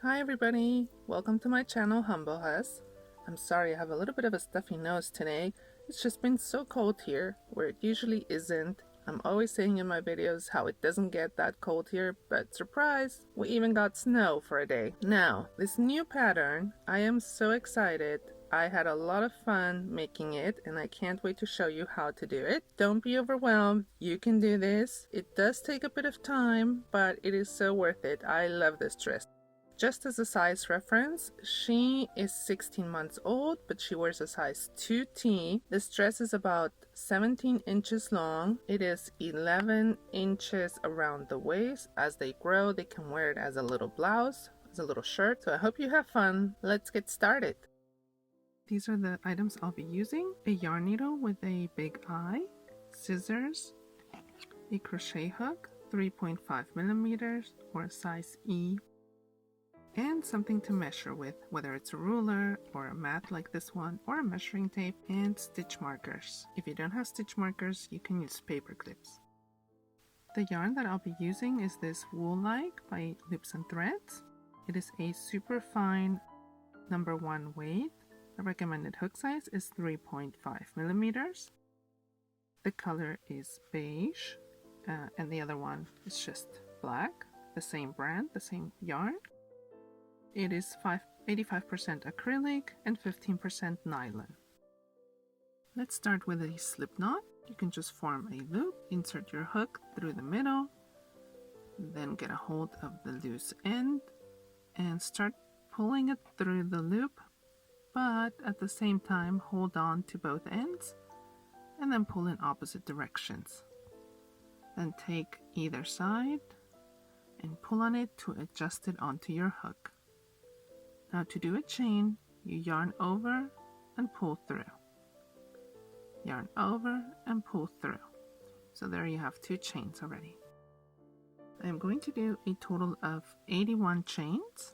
Hi everybody, welcome to my channel HUMBLEHUS. I'm sorry I have a little bit of a stuffy nose today. It's just been so cold here, where it usually isn't. I'm always saying in my videos how it doesn't get that cold here, but surprise, we even got snow for a day. Now, this new pattern, I am so excited. I had a lot of fun making it and I can't wait to show you how to do it. Don't be overwhelmed, you can do this. It does take a bit of time, but it is so worth it. I love this dress. Just as a size reference, she is 16 months old, but she wears a size 2T. This dress is about 17 inches long. It is 11 inches around the waist. As they grow, they can wear it as a little blouse, as a little shirt. So I hope you have fun. Let's get started. These are the items I'll be using. A yarn needle with a big eye, scissors, a crochet hook, 3.5 millimeters or a size E, and something to measure with, whether it's a ruler or a mat like this one or a measuring tape, and stitch markers. If you don't have stitch markers, you can use paper clips. The yarn that I'll be using is this Wool-like by Loops and Threads. It is a super fine number 1 weight. The recommended hook size is 3.5 millimeters. The color is beige, and the other one is just black. The same brand, the same yarn. It is 85% acrylic and 15% nylon. Let's start with a slip knot. You can just form a loop, insert your hook through the middle, then get a hold of the loose end and start pulling it through the loop, but at the same time hold on to both ends and then pull in opposite directions. Then take either side and pull on it to adjust it onto your hook. Now to do a chain, you yarn over and pull through. Yarn over and pull through. So there you have 2 chains already. I am going to do a total of 81 chains.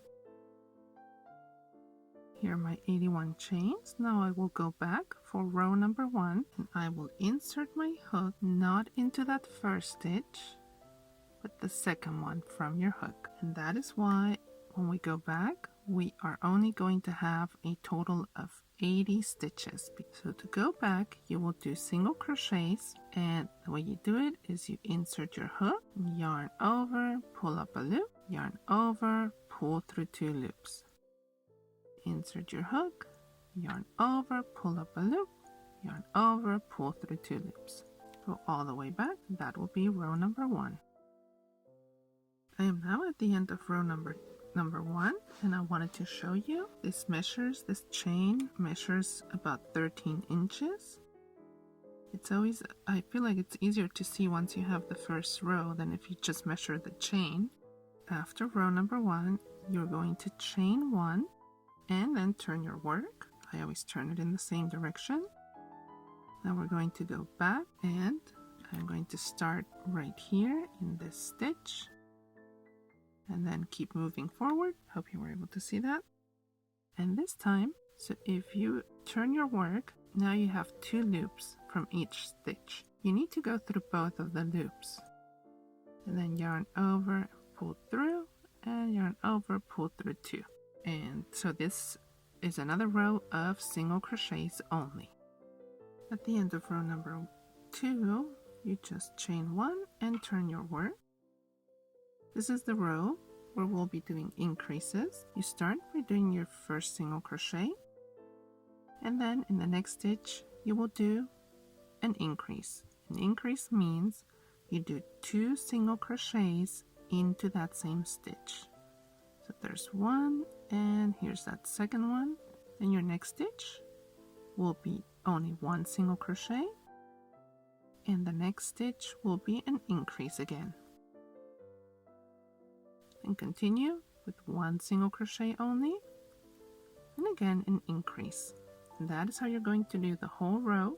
Here are my 81 chains. Now I will go back for row number 1 and I will insert my hook not into that first stitch, but the second one from your hook. And that is why when we go back, we are only going to have a total of 80 stitches. So to go back, you will do single crochets, and the way you do it is you insert your hook, yarn over, pull up a loop, yarn over, pull through 2 loops. Insert your hook, yarn over, pull up a loop, yarn over, pull through 2 loops. Go all the way back. That will be row number 1. I am now at the end of row number 1, and I wanted to show you this chain measures about 13 inches. It's always, I feel like it's easier to see once you have the first row than if you just measure the chain. After row number 1, you're going to chain 1 and then turn your work. I always turn it in the same direction. Now we're going to go back, and I'm going to start right here in this stitch and then keep moving forward. Hope you were able to see that. And this time, so if you turn your work, now you have 2 loops from each stitch. You need to go through both of the loops. And then yarn over, pull through, and yarn over, pull through 2. And so this is another row of single crochets only. At the end of row number 2, you just chain 1 and turn your work. This is the row where we'll be doing increases. You start by doing your first single crochet, and then in the next stitch you will do an increase. An increase means you do 2 single crochets into that same stitch. So there's 1, and here's that second one. Then your next stitch will be only 1 single crochet, and the next stitch will be an increase again. And continue with 1 single crochet only, and again an increase. And that is how you're going to do the whole row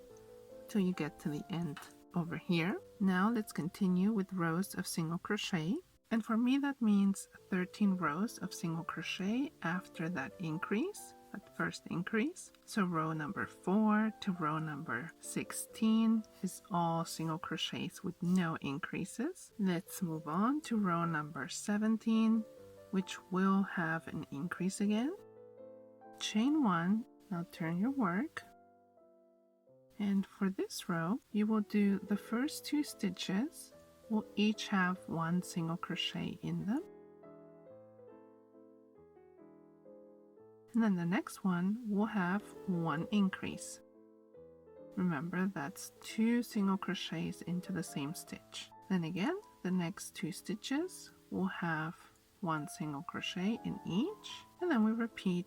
till you get to the end over here. Now let's continue with rows of single crochet, and for me that means 13 rows of single crochet after that increase, that first increase. So row number 4 to row number 16 is all single crochets with no increases. Let's move on to row number 17 which will have an increase again. Chain 1. Now turn your work, and for this row you will do the first 2 stitches will each have 1 single crochet in them, and then the next one will have 1 increase. Remember, that's 2 single crochets into the same stitch. Then again, the next 2 stitches will have 1 single crochet in each, and then we repeat.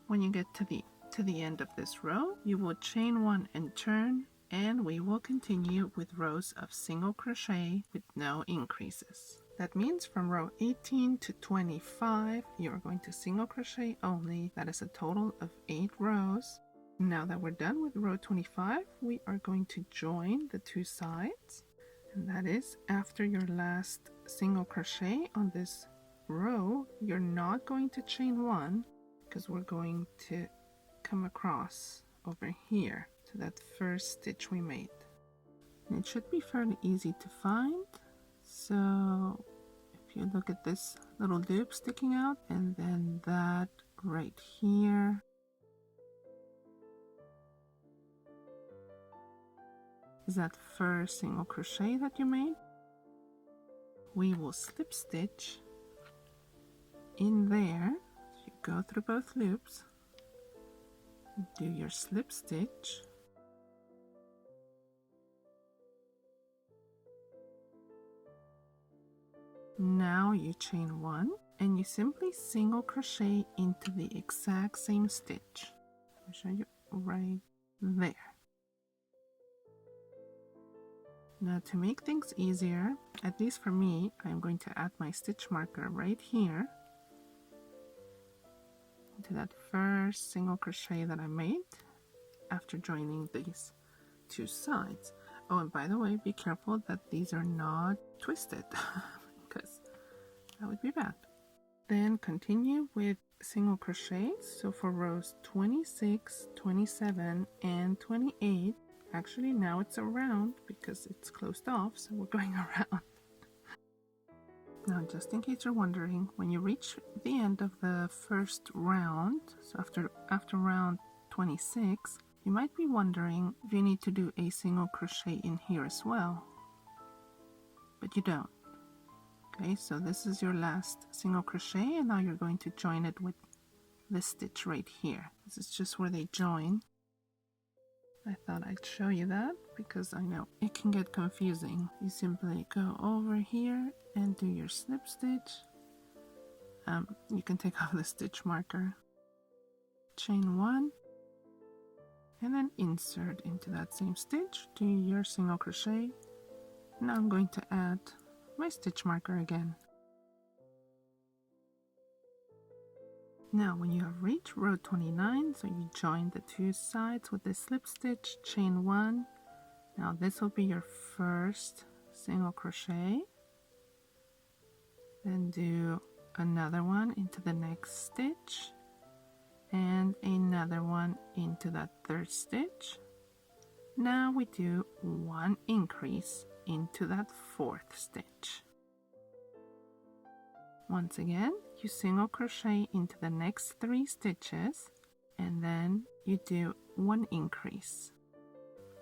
When you get to the end of this row, you will chain 1 and turn, and we will continue with rows of single crochet with no increases. That means from row 18 to 25, you are going to single crochet only. That is a total of 8 rows. Now that we're done with row 25, we are going to join the 2 sides, and that is after your last single crochet on this row, you're not going to chain 1, because we're going to come across over here to that first stitch we made. And it should be fairly easy to find. So if you look at this little loop sticking out, and then that right here, is that first single crochet that you made. We will slip stitch in there. You go through both loops, do your slip stitch, now you chain 1 and you simply single crochet into the exact same stitch. I'll show you right there. Now to make things easier, at least for me, I'm going to add my stitch marker right here to that first single crochet that I made after joining these 2 sides. Oh, and by the way, be careful that these are not twisted because that would be bad. Then continue with single crochets. So for rows 26, 27, and 28, actually now it's around because it's closed off, so we're going around. Now, just in case you're wondering, when you reach the end of the first round, so after round 26, you might be wondering if you need to do a single crochet in here as well, but you don't. Okay, so this is your last single crochet, and now you're going to join it with this stitch right here. This is just where they join. I thought I'd show you that because I know it can get confusing. You simply go over here and do your slip stitch. You can take off the stitch marker, chain 1, and then insert into that same stitch, do your single crochet. Now I'm going to add my stitch marker again. Now when you have reached row 29, so you join the 2 sides with the slip stitch, chain 1. Now this will be your first single crochet. Then do another one into the next stitch and another one into that third stitch. Now we do 1 increase into that 4th stitch. Once again, you single crochet into the next 3 stitches and then you do 1 increase.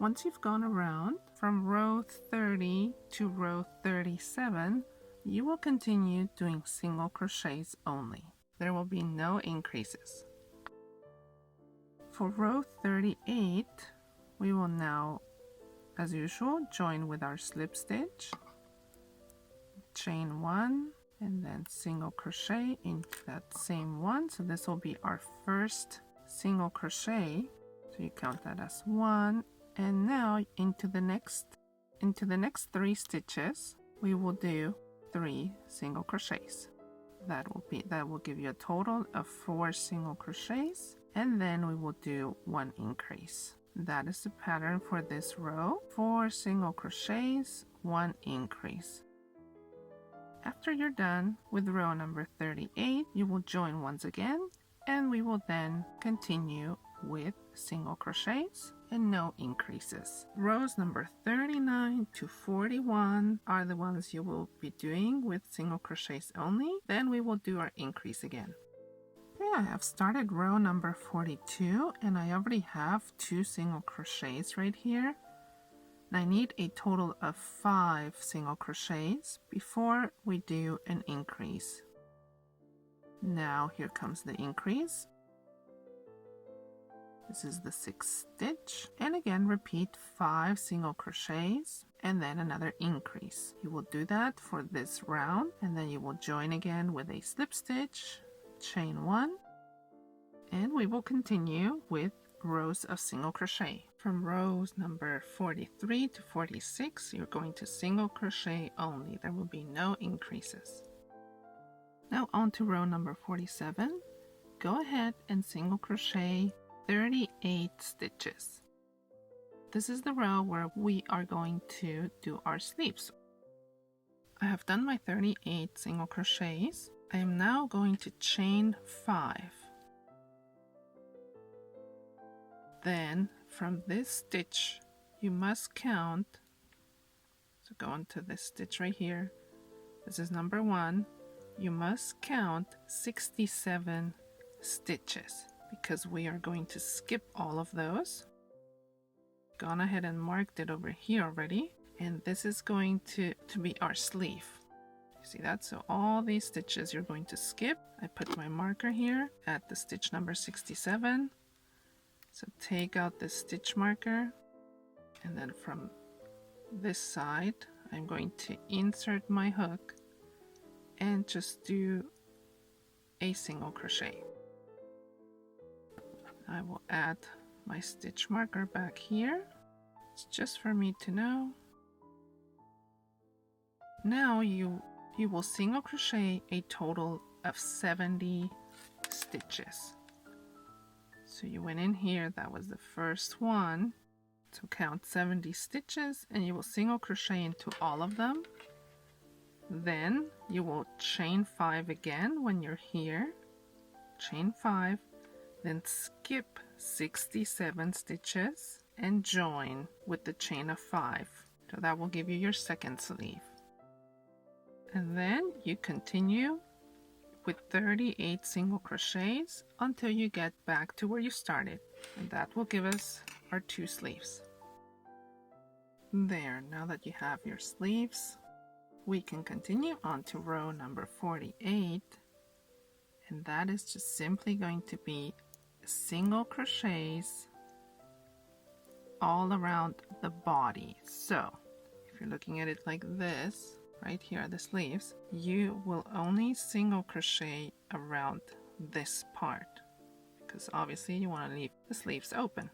Once you've gone around from row 30 to row 37, you will continue doing single crochets only. There will be no increases. For row 38, we will now, as usual, join with our slip stitch, chain 1, and then single crochet into that same one. So this will be our first single crochet. So you count that as 1, and now into the next 3 stitches, we will do 3 single crochets. That will give you a total of 4 single crochets, and then we will do 1 increase. That is the pattern for this row. 4 single crochets, 1 increase. After you're done with row number 38, you will join once again, and we will then continue with single crochets and no increases. Rows number 39 to 41 are the ones you will be doing with single crochets only. Then we will do our increase again. Okay, I have started row number 42 and I already have 2 single crochets right here. And I need a total of 5 single crochets before we do an increase. Now here comes the increase. This is the 6th stitch, and again repeat 5 single crochets and then another increase. You will do that for this round, and then you will join again with a slip stitch, chain 1, and we will continue with rows of single crochet. From rows number 43 to 46, you're going to single crochet only. There will be no increases. Now on to row number 47. Go ahead and single crochet 38 stitches. This is the row where we are going to do our sleeves. I have done my 38 single crochets. I am now going to chain 5. Then from this stitch you must count, so go into this stitch right here, this is number 1, you must count 67 stitches because we are going to skip all of those. Gone ahead and marked it over here already, and this is going to be our sleeve. You see that? So all these stitches you're going to skip. I put my marker here at the stitch number 67. So take out this stitch marker, and then from this side I'm going to insert my hook and just do a single crochet. I will add my stitch marker back here. It's just for me to know. Now you will single crochet a total of 70 stitches. So you went in here, that was the first one. So count 70 stitches and you will single crochet into all of them. Then you will chain 5 again when you're here. Chain 5, then skip 67 stitches and join with the chain of 5. So that will give you your second sleeve. And then you continue with 38 single crochets until you get back to where you started, and that will give us our 2 sleeves. There, now that you have your sleeves, we can continue on to row number 48, and that is just simply going to be single crochets all around the body. So if you're looking at it like this, right here are the sleeves, you will only single crochet around this part because obviously you want to leave the sleeves open.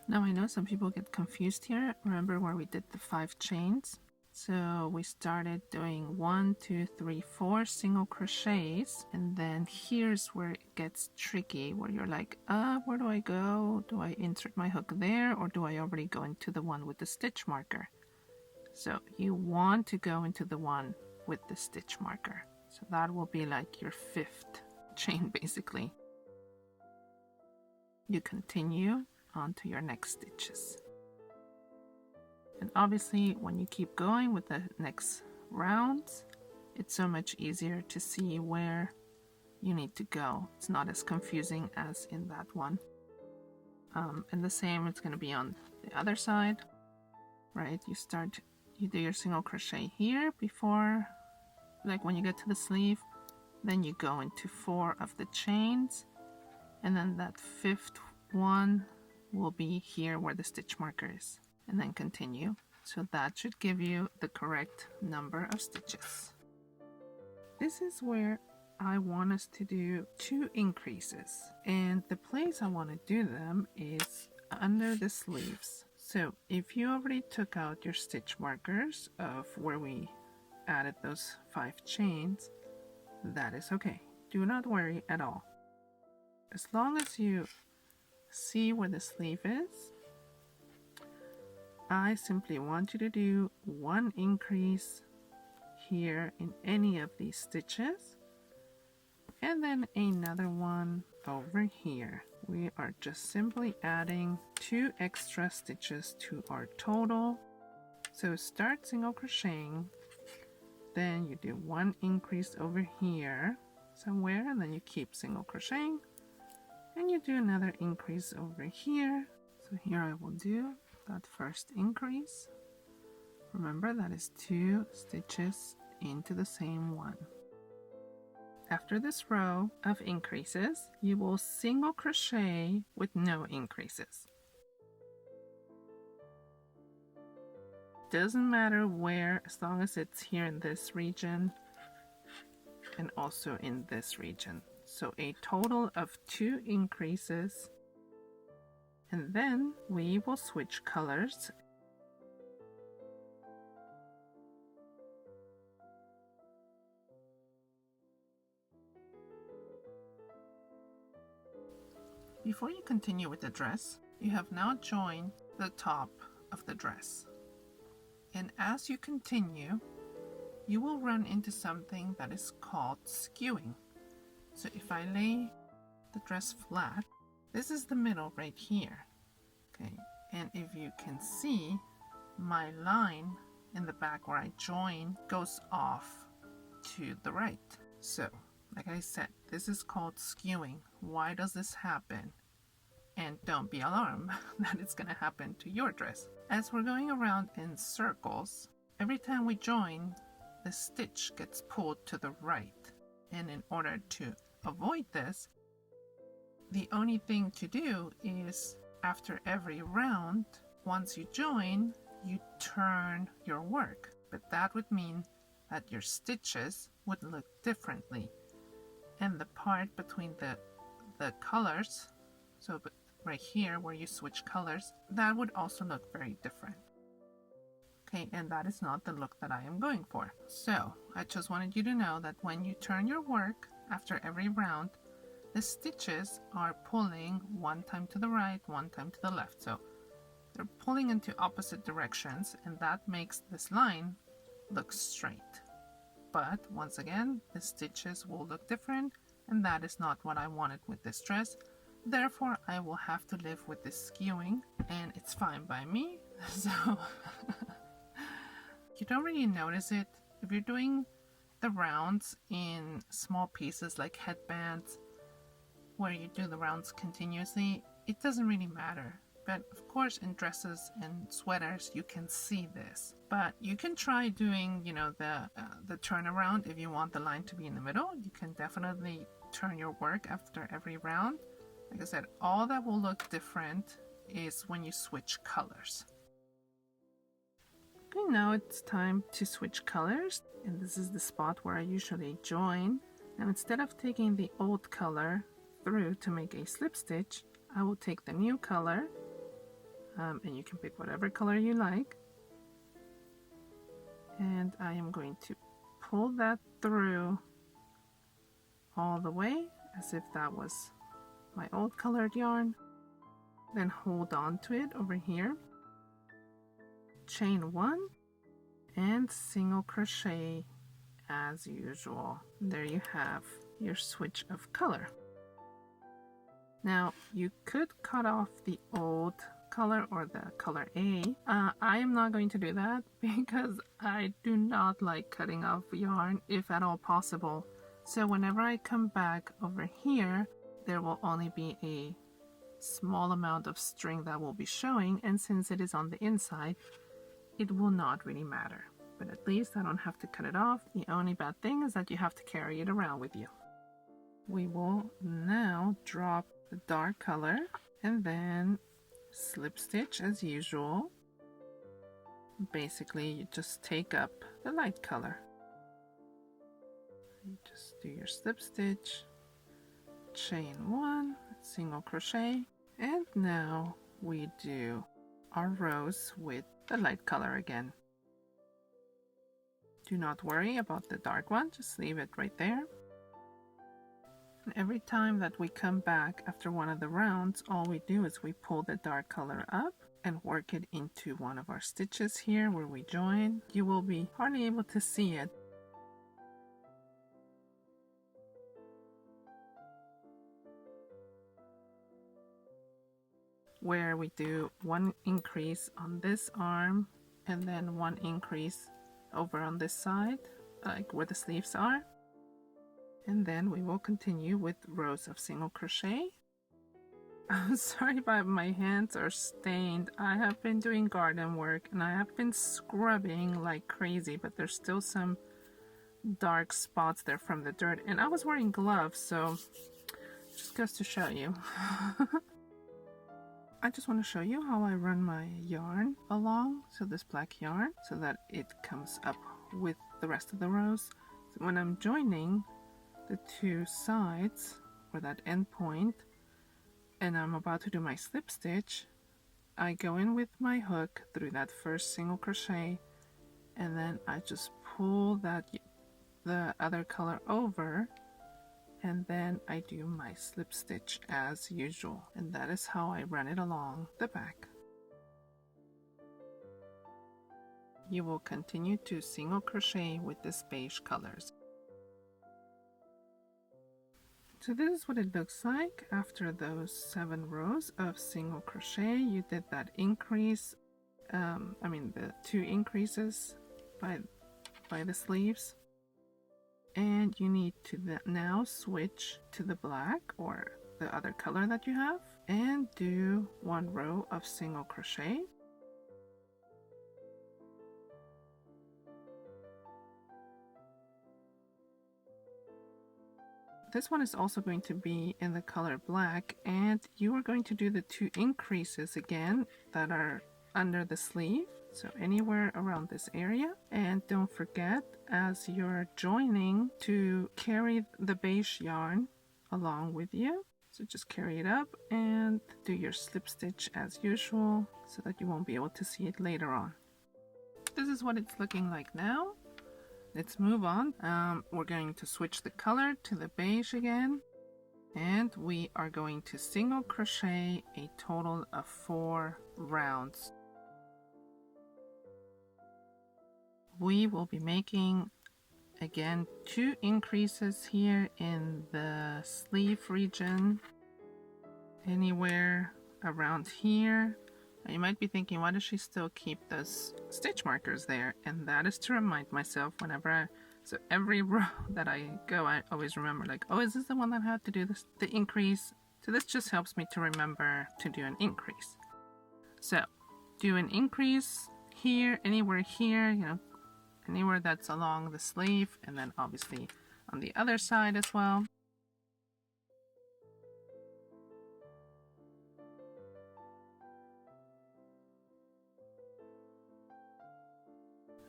Now I know some people get confused here. Remember where we did the 5 chains? So we started doing 1, 2, 3, 4 single crochets, and then here's where it gets tricky, where you're like, where do I go? Do I insert my hook there, or do I already go into the one with the stitch marker? So you want to go into the one with the stitch marker. So that will be like your 5th chain basically. You continue on to your next stitches. And obviously when you keep going with the next rounds, it's so much easier to see where you need to go. It's not as confusing as in that one. And the same it's going to be on the other side, right? You do your single crochet here before, like when you get to the sleeve, then you go into 4 of the chains, and then that 5th one will be here where the stitch marker is, and then continue. So that should give you the correct number of stitches. This is where I want us to do 2 increases, and the place I want to do them is under the sleeves. So if you already took out your stitch markers of where we added those 5 chains, that is okay. Do not worry at all. As long as you see where the sleeve is, I simply want you to do 1 increase here in any of these stitches, and then another one over here. We are just simply adding 2 extra stitches to our total. So start single crocheting, then you do 1 increase over here somewhere, and then you keep single crocheting, and you do another increase over here. So here I will do that first increase. Remember, that is 2 stitches into the same one. After this row of increases, you will single crochet with no increases. Doesn't matter where, as long as it's here in this region and also in this region. So a total of 2 increases, and then we will switch colors. Before you continue with the dress, you have now joined the top of the dress. And as you continue, you will run into something that is called skewing. So if I lay the dress flat, this is the middle right here. Okay, and if you can see, my line in the back where I join goes off to the right. So, like I said, this is called skewing. Why does this happen? And don't be alarmed that it's going to happen to your dress. As we're going around in circles, every time we join, the stitch gets pulled to the right. And in order to avoid this, the only thing to do is after every round, once you join, you turn your work. But that would mean that your stitches would look differently. And the part between the colors, so right here where you switch colors, that would also look very different. Okay, and that is not the look that I am going for. So I just wanted you to know that when you turn your work after every round, the stitches are pulling 1 time to the right, 1 time to the left. So they're pulling into opposite directions, and that makes this line look straight. But once again, the stitches will look different, and that is not what I wanted with this dress. Therefore, I will have to live with this skewing, and it's fine by me. So you don't really notice it. If you're doing the rounds in small pieces like headbands, where you do the rounds continuously, it doesn't really matter. But of course, in dresses and sweaters, you can see this. But you can try doing, the turnaround if you want the line to be in the middle. You can definitely turn your work after every round. Like I said, all that will look different is when you switch colors. Okay, now it's time to switch colors. And this is the spot where I usually join. Now instead of taking the old color through to make a slip stitch, I will take the new color, and you can pick whatever color you like, and I am going to pull that through all the way as if that was my old colored yarn, then hold on to it over here, chain 1 and single crochet as usual. There you have your switch of color. Now you could cut off the old color or the color A. I am not going to do that because I do not like cutting off yarn if at all possible. So whenever I come back over here, there will only be a small amount of string that will be showing, and since it is on the inside, it will not really matter. But at least I don't have to cut it off. The only bad thing is that you have to carry it around with you. We will now drop the dark color and then slip stitch as usual. Basically, you just take up the light color. You just do your slip stitch, chain 1, single crochet, and now we do our rows with the light color again. Do not worry about the dark one, just leave it right there. And every time that we come back after one of the rounds, all we do is we pull the dark color up and work it into one of our stitches here where we join. You will be hardly able to see it, where we do one increase on this arm and then one increase over on this side, like where the sleeves are. And then we will continue with rows of single crochet. I'm sorry, but my hands are stained. I have been doing garden work and I have been scrubbing like crazy, but there's still some dark spots there from the dirt, and I was wearing gloves, so just goes to show you. I just want to show you how I run my yarn along, so this black yarn, so that it comes up with the rest of the rows. So when I'm joining the two sides, or that end point, and I'm about to do my slip stitch, I go in with my hook through that first single crochet, and then I just pull the other color over, and then I do my slip stitch as usual, and that is how I run it along the back. You will continue to single crochet with this beige colors. So this is what it looks like after those 7 rows of single crochet. You did that increase, the 2 increases by the sleeves, and you need to now switch to the black or the other color that you have and do 1 row of single crochet. This one is also going to be in the color black, and you are going to do the 2 increases again that are under the sleeve, so anywhere around this area. And don't forget, as you're joining, to carry the beige yarn along with you. So just carry it up and do your slip stitch as usual, so that you won't be able to see it later on. This is what it's looking like now. Let's move on. We're going to switch the color to the beige again, and we are going to single crochet a total of 4 rounds. We will be making again 2 increases here in the sleeve region, anywhere around here. You might be thinking, why does she still keep those stitch markers there? And that is to remind myself whenever so every row that I go, I always remember, like, oh, is this the one that I had to do this, the increase? So this just helps me to remember to do an increase. So do an increase here, anywhere here, anywhere that's along the sleeve, and then obviously on the other side as well.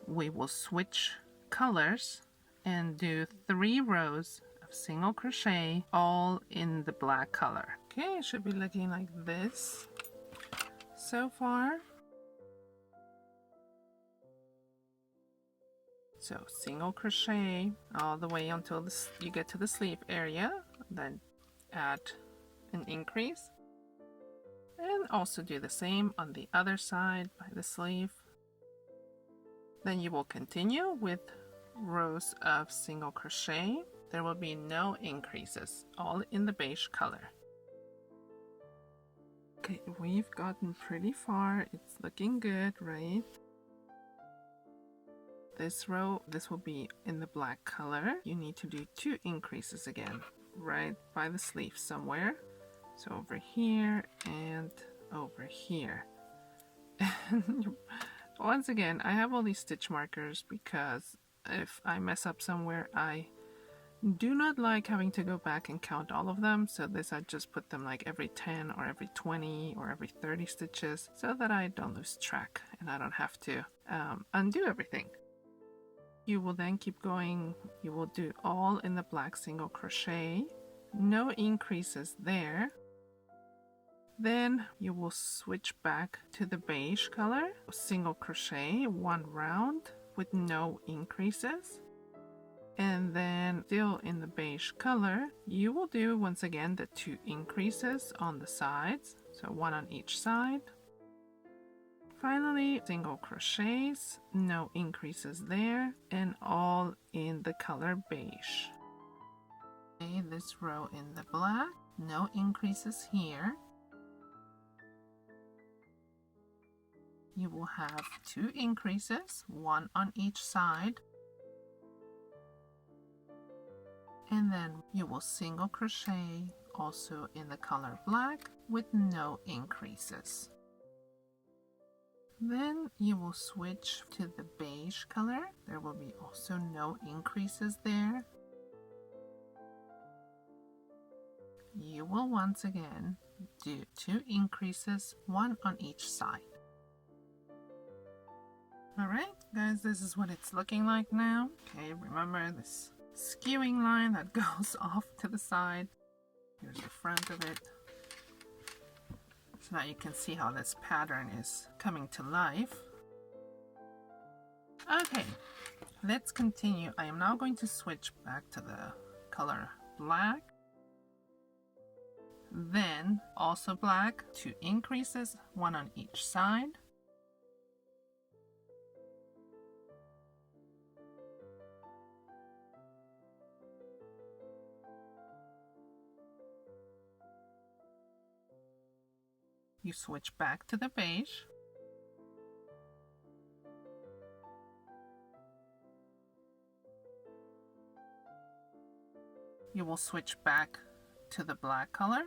We will switch colors and do 3 rows of single crochet, all in the black color. Okay, it should be looking like this so far. So single crochet all the way until you get to the sleeve area, then add an increase, and also do the same on the other side by the sleeve. Then you will continue with rows of single crochet. There will be no increases, all in the beige color. Okay, we've gotten pretty far. It's looking good, right? This row, this will be in the black color. You need to do 2 increases again, right by the sleeve somewhere. So over here and over here. Once again, I have all these stitch markers because if I mess up somewhere, I do not like having to go back and count all of them. So this, I just put them like every 10 or every 20 or every 30 stitches, so that I don't lose track and I don't have to undo everything. You will then keep going. You will do all in the black single crochet, no increases there. Then you will switch back to the beige color, single crochet 1 round with no increases, and then still in the beige color, you will do once again the 2 increases on the sides, so 1 on each side. Finally, single crochets, no increases there, and all in the color beige. Okay, this row in the black, no increases here. you will have 2 increases, one on each side, and then you will single crochet also in the color black with no increases. Then you will switch to the beige color. There will be also no increases there. You will once again do 2 increases, one on each side. Alright guys, this is what it's looking like now. Okay, remember this skewing line that goes off to the side. Here's the front of it. So now you can see how this pattern is coming to life. Okay, let's continue. I am now going to switch back to the color black. Then also black, 2 increases, one on each side. You switch back to the beige. You will switch back to the black color.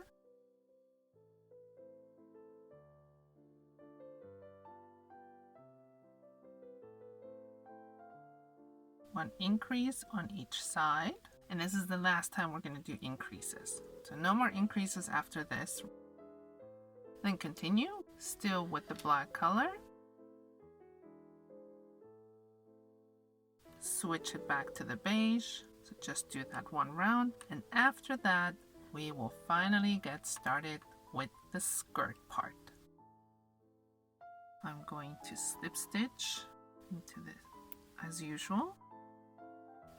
One increase on each side. And this is the last time we're going to do increases. So no more increases after this. Then continue, still with the black color. Switch it back to the beige. So just do that one round. And after that, we will finally get started with the skirt part. I'm going to slip stitch into this as usual.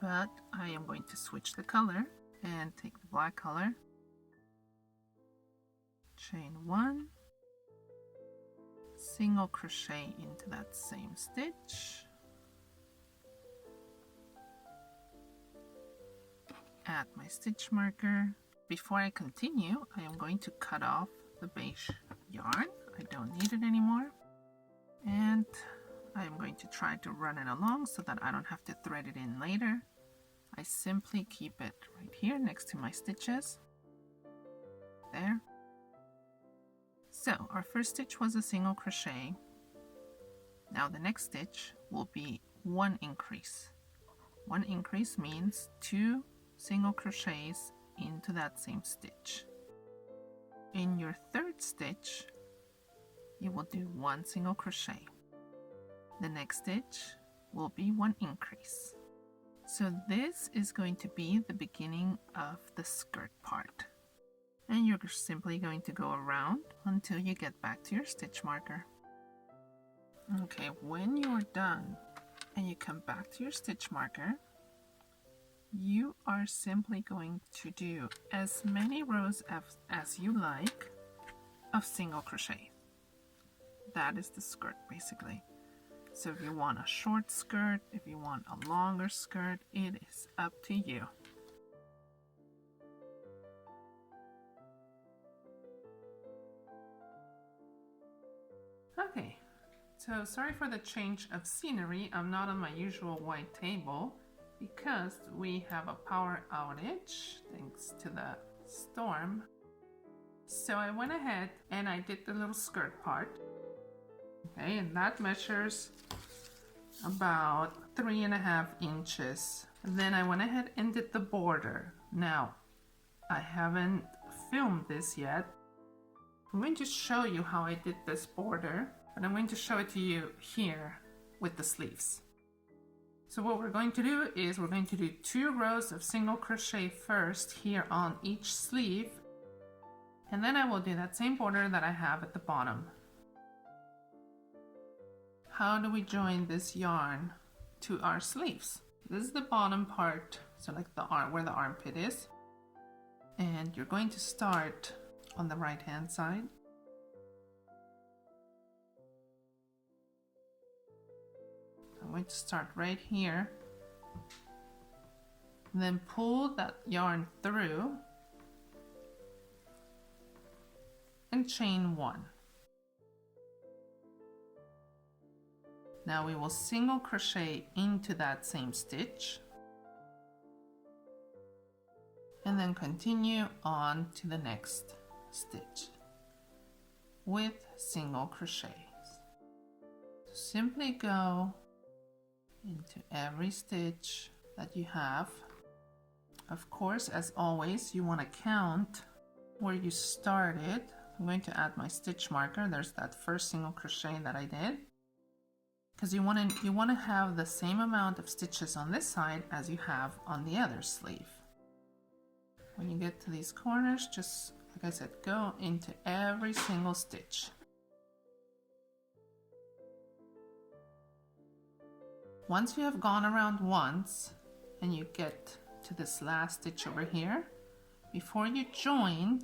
But I am going to switch the color and take the black color. Chain 1, single crochet into that same stitch, add my stitch marker. Before I continue, I am going to cut off the beige yarn. I don't need it anymore, and I am going to try to run it along so that I don't have to thread it in later. I simply keep it right here next to my stitches. There. So our first stitch was a single crochet. Now the next stitch will be 1 increase. 1 increase means 2 single crochets into that same stitch. In your third stitch, you will do 1 single crochet. The next stitch will be 1 increase. So this is going to be the beginning of the skirt part. And you're simply going to go around until you get back to your stitch marker. Okay, when you're done and you come back to your stitch marker, you are simply going to do as many rows as you like of single crochet. That is the skirt basically. So if you want a short skirt, if you want a longer skirt, it is up to you. Okay, so sorry for the change of scenery. I'm not on my usual white table because we have a power outage thanks to the storm. So I went ahead and I did the little skirt part. Okay, and that measures about 3.5 inches. And then I went ahead and did the border. Now, I haven't filmed this yet. I'm going to show you how I did this border, but I'm going to show it to you here with the sleeves. So what we're going to do is we're going to do 2 rows of single crochet first here on each sleeve, and then I will do that same border that I have at the bottom. How do we join this yarn to our sleeves? This is the bottom part, so like the arm, where the armpit is, and you're going to start on the right hand side. I'm going to start right here, and then pull that yarn through and chain 1. Now we will single crochet into that same stitch and then continue on to the next stitch with single crochets. So simply go into every stitch that you have. Of course, as always, you want to count where you started. I'm going to add my stitch marker. There's that first single crochet that I did, because you want to have the same amount of stitches on this side as you have on the other sleeve. When you get to these corners, just like I said, go into every single stitch. Once you have gone around once and you get to this last stitch over here, before you join,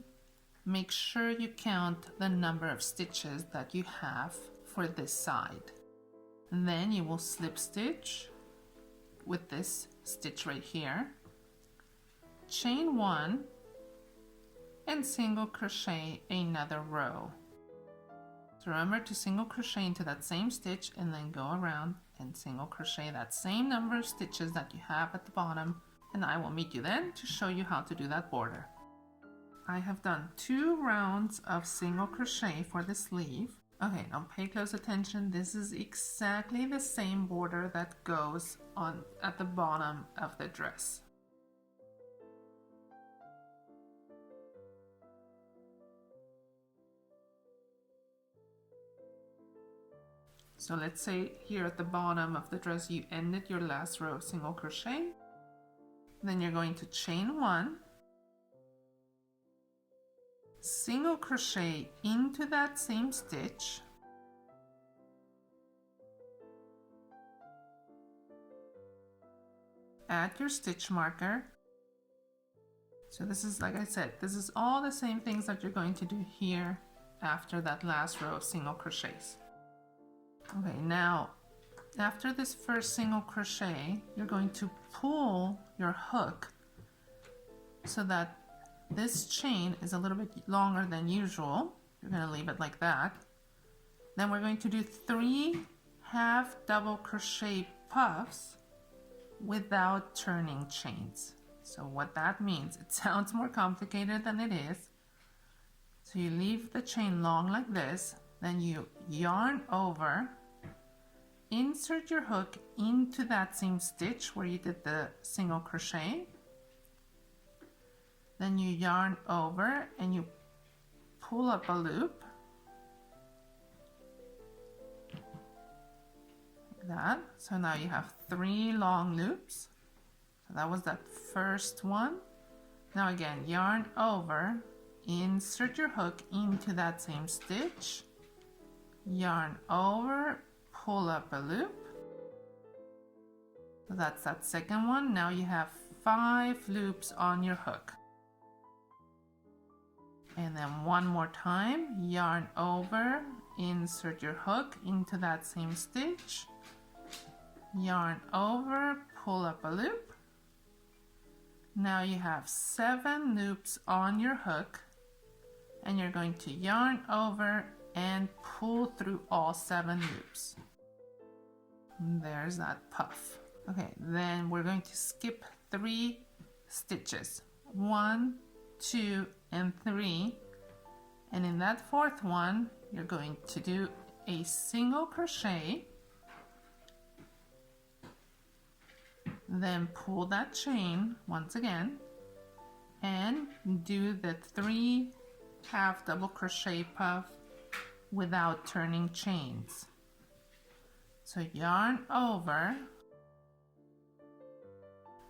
make sure you count the number of stitches that you have for this side. And then you will slip stitch with this stitch right here, chain one, and single crochet another row. So remember to single crochet into that same stitch and then go around and single crochet that same number of stitches that you have at the bottom, and I will meet you then to show you how to do that border. I have done 2 rounds of single crochet for the sleeve. Okay, now pay close attention. This is exactly the same border that goes on at the bottom of the dress. So let's say here at the bottom of the dress you ended your last row of single crochet. Then you're going to chain 1, single crochet into that same stitch, add your stitch marker. So this is, like I said, this is all the same things that you're going to do here after that last row of single crochets. Okay, now after this first single crochet, you're going to pull your hook so that this chain is a little bit longer than usual. You're going to leave it like that. Then we're going to do 3 half double crochet puffs without turning chains. So what that means, it sounds more complicated than it is. So you leave the chain long like this, then you yarn over, insert your hook into that same stitch where you did the single crochet, then you yarn over and you pull up a loop like that. So now you have 3 long loops. So that was that first one. Now again, yarn over, insert your hook into that same stitch, yarn over, pull up a loop. So that's that second one. Now you have 5 loops on your hook. And then one more time, yarn over, insert your hook into that same stitch, yarn over, pull up a loop. Now you have 7 loops on your hook, and you're going to yarn over and pull through all 7 loops. And there's that puff. Okay, then we're going to skip 3 stitches. 1, 2, and 3. And in that 4th one, you're going to do a single crochet, then pull that chain once again and do the 3 half double crochet puff without turning chains. So yarn over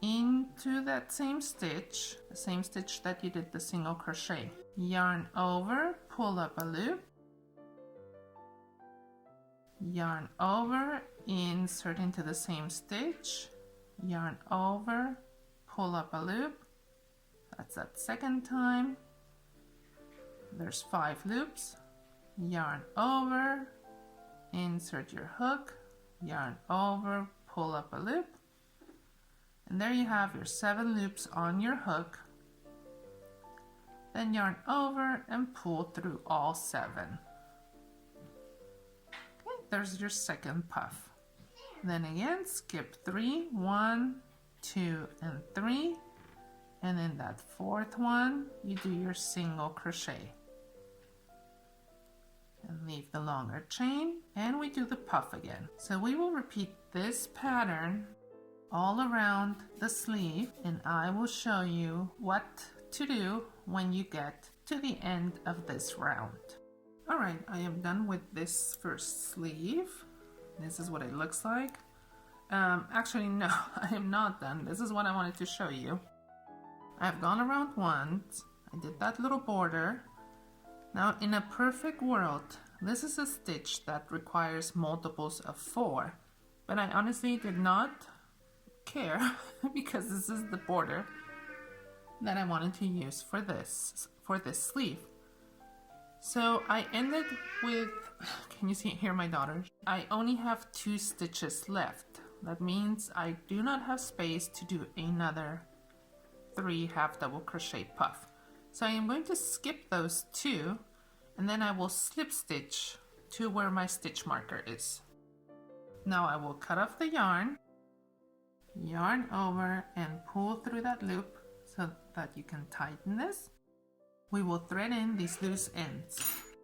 into that same stitch, the same stitch that you did the single crochet. Yarn over, pull up a loop, yarn over, insert into the same stitch, yarn over, pull up a loop. That's that second time. There's 5 loops. Yarn over, insert your hook, yarn over, pull up a loop. And there you have your 7 loops on your hook. Then yarn over and pull through all 7. Okay, there's your second puff. Then again, skip 3, 1, 2, and 3. And in that fourth one, you do your single crochet. And leave the longer chain, and we do the puff again. So we will repeat this pattern all around the sleeve, and I will show you what to do when you get to the end of this round. All right, I am done with this first sleeve. This is what it looks like. Actually, no, I am not done. This is what I wanted to show you. I've gone around once. I did that little border. Now, in a perfect world, this is a stitch that requires multiples of 4, but I honestly did not care because this is the border that I wanted to use for this sleeve. So I ended with, can you hear my daughter? I only have 2 stitches left. That means I do not have space to do another 3 half double crochet puff. So I am going to skip those 2, and then I will slip stitch to where my stitch marker is. Now I will cut off the yarn over and pull through that loop so that you can tighten this. We will thread in these loose ends.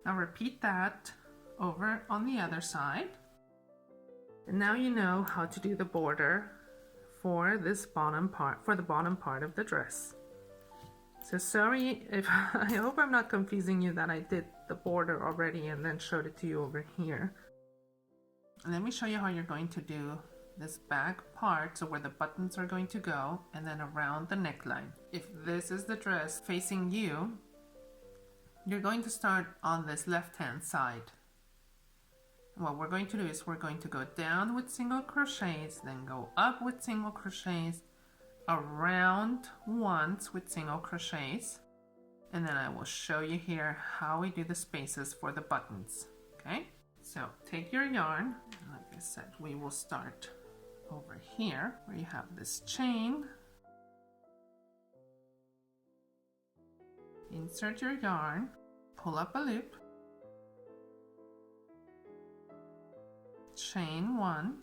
Now repeat that over on the other side. And now you know how to do the border for this bottom part, for the bottom part of the dress. So sorry if I hope I'm not confusing you that I did the border already and then showed it to you over here. Let me show you how you're going to do this back part, so where the buttons are going to go, and then around the neckline. If this is the dress facing you, you're going to start on this left hand side. What we're going to do is we're going to go down with single crochets, then go up with single crochets, around once with single crochets, and then I will show you here how we do the spaces for the buttons. Okay, so take your yarn, like I said, we will start over here where you have this chain. Insert your yarn, pull up a loop, chain 1.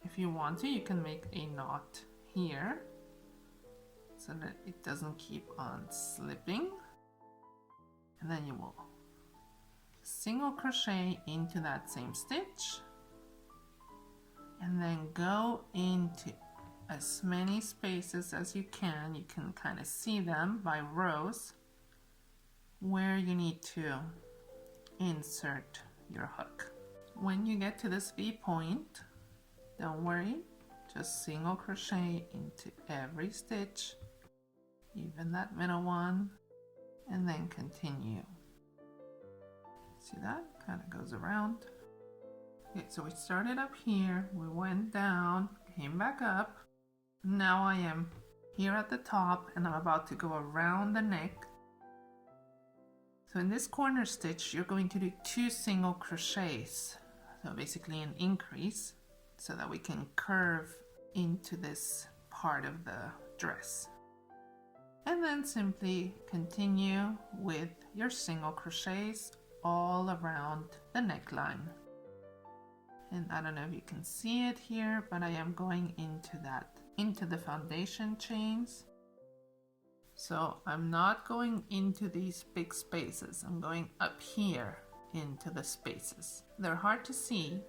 If you want to, you can make a knot here so that it doesn't keep on slipping, and then you will single crochet into that same stitch and then go into as many spaces as you can. You can kind of see them by rows where you need to insert your hook. When you get to this V point, don't worry, just single crochet into every stitch, even that middle one, and then continue. See that? Kind of goes around. Okay, so we started up here, we went down, came back up. Now I am here at the top and I'm about to go around the neck. So in this corner stitch, you're going to do 2 single crochets. So basically an increase so that we can curve into this part of the dress. And then simply continue with your single crochets all around the neckline. And I don't know if you can see it here, but I am going into the foundation chains. So I'm not going into these big spaces. I'm going up here into the spaces. They're hard to see,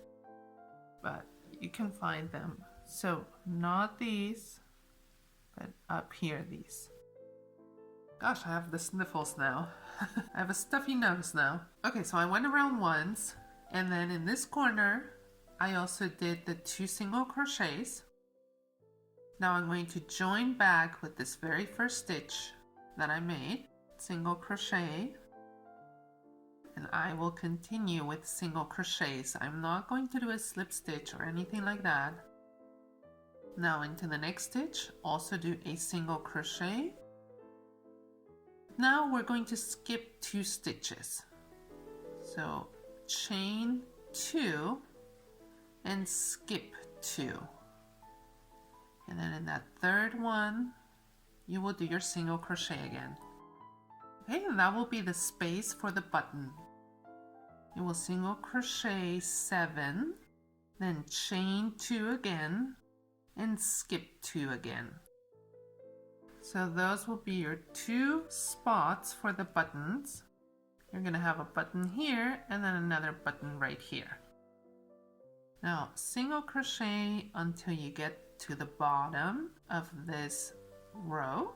but you can find them. So not these, but up here these. Gosh, I have the sniffles now. I have a stuffy nose now. Okay, so I went around once, and then in this corner, I also did the 2 single crochets. Now I'm going to join back with this very first stitch that I made, single crochet, and I will continue with single crochets. I'm not going to do a slip stitch or anything like that. Now into the next stitch, also do a single crochet. Now we're going to skip 2 stitches. So chain 2 and skip 2. And then in that third one, you will do your single crochet again. Okay, and that will be the space for the button. you will single crochet 7, then chain 2 again, and skip 2 again. So those will be your 2 spots for the buttons. You're going to have a button here and then another button right here. Now single crochet until you get to the bottom of this row,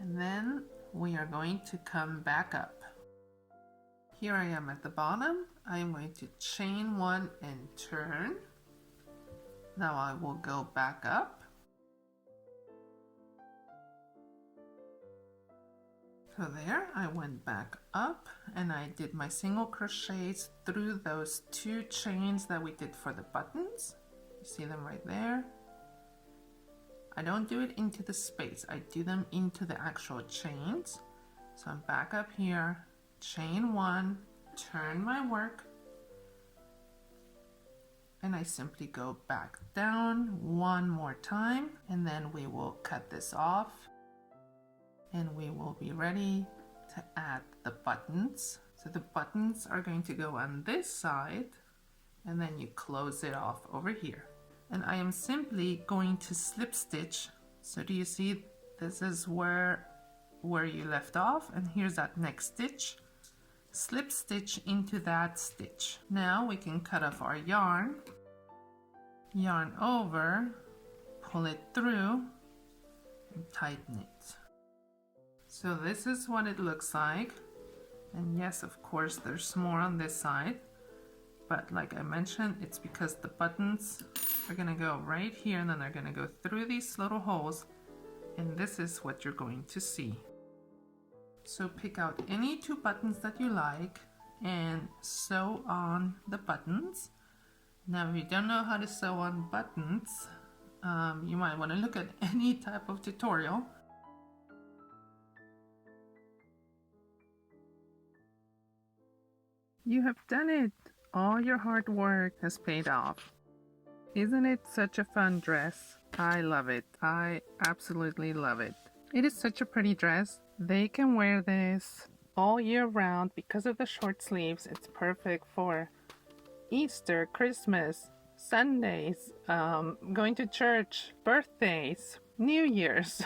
and then we are going to come back up. Here I am at the bottom. I am going to chain 1 and turn. Now I will go back up. So there, I went back up and I did my single crochets through those 2 chains that we did for the buttons. You see them right there. I don't do it into the space, I do them into the actual chains. So I'm back up here, chain 1, turn my work, and I simply go back down 1 more time, and then we will cut this off. And we will be ready to add the buttons. So the buttons are going to go on this side, and then you close it off over here. And I am simply going to slip stitch. So do you see this is where you left off, and here's that next stitch. Slip stitch into that stitch. Now we can cut off our yarn over, pull it through, and tighten it. So this is what it looks like, and yes, of course there's more on this side, but like I mentioned, it's because the buttons are gonna go right here and then they're gonna go through these little holes, and this is what you're going to see. So pick out any 2 buttons that you like and sew on the buttons. Now if you don't know how to sew on buttons, you might want to look at any type of tutorial. You have done it! All your hard work has paid off. Isn't it such a fun dress? I love it. I absolutely love it. It is such a pretty dress. They can wear this all year round because of the short sleeves. It's perfect for Easter, Christmas, Sundays, going to church, birthdays, New Year's,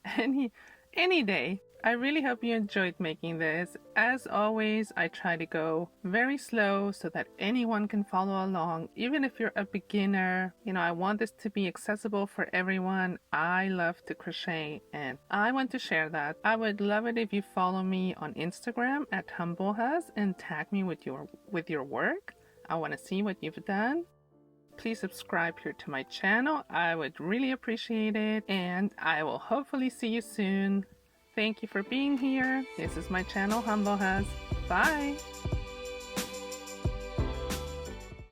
any day. I really hope you enjoyed making this. As always, I try to go very slow so that anyone can follow along, even if you're a beginner. You know, I want this to be accessible for everyone. I love to crochet and I want to share that. I would love it if you follow me on Instagram at HUMBLEHUS and tag me with your work. I want to see what you've done. Please subscribe here to my channel. I would really appreciate it, and I will hopefully see you soon. Thank you for being here. This is my channel, HUMBLEHUS. Bye!